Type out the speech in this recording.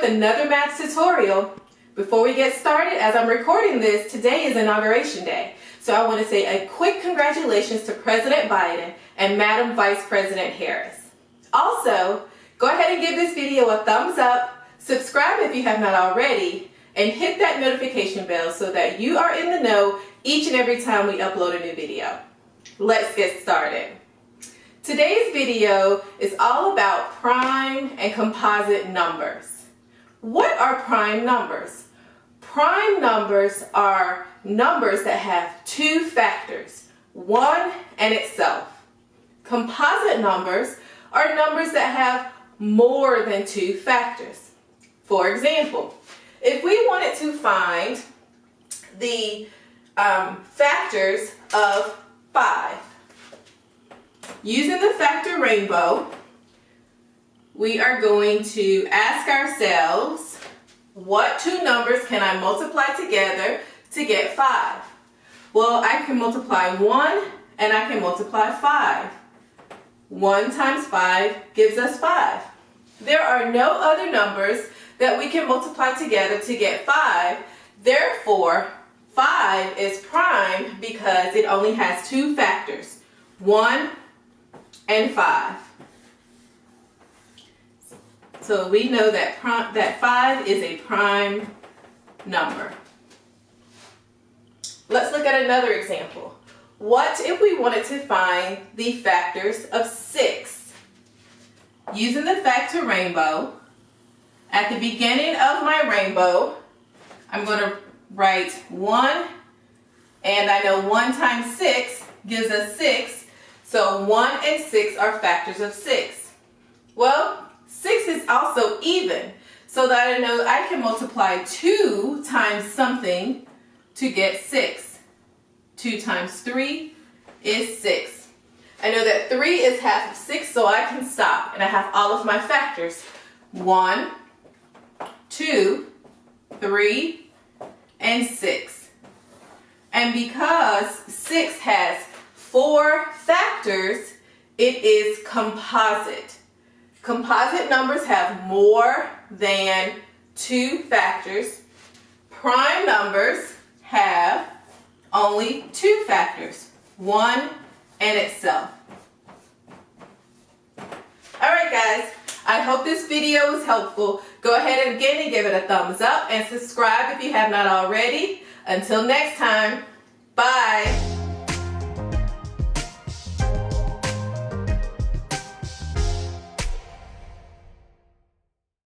with another math tutorial. Before we get started, as I'm recording this, today is Inauguration Day. So I want to say a quick congratulations to President Biden and Madam Vice President Harris. Also, go ahead and give this video a thumbs up, subscribe if you have not already, and hit that notification bell so that you are in the know each and every time we upload a new video. Let's get started. Today's video is all about prime and composite numbers. What are prime numbers? Prime numbers are numbers that have two factors, one and itself. Composite numbers are numbers that have more than two factors. For example, if we wanted to find the factors of 5, using the factor rainbow, we are going to ask ourselves, what two numbers can I multiply together to get 5? Well, I can multiply 1 and I can multiply 5. 1 times 5 gives us 5. There are no other numbers that we can multiply together to get 5. Therefore, 5 is prime because it only has two factors, 1 and 5. So we know that 5 is a prime number. Let's look at another example. What if we wanted to find the factors of 6? Using the factor rainbow, at the beginning of my rainbow, I'm going to write 1, and I know 1 times 6 gives us 6, so 1 and 6 are factors of 6. Well, 6 is also even, so that I know I can multiply 2 times something to get 6. 2 times 3 is 6. I know that 3 is half of 6, so I can stop, and I have all of my factors. 1, 2, 3, and 6. And because 6 has 4 factors, it is composite. Composite numbers have more than 2 factors. Prime numbers have only 2 factors, 1 and itself. Alright guys, I hope this video was helpful. Go ahead and again and give it a thumbs up and subscribe if you have not already. Until next time, bye.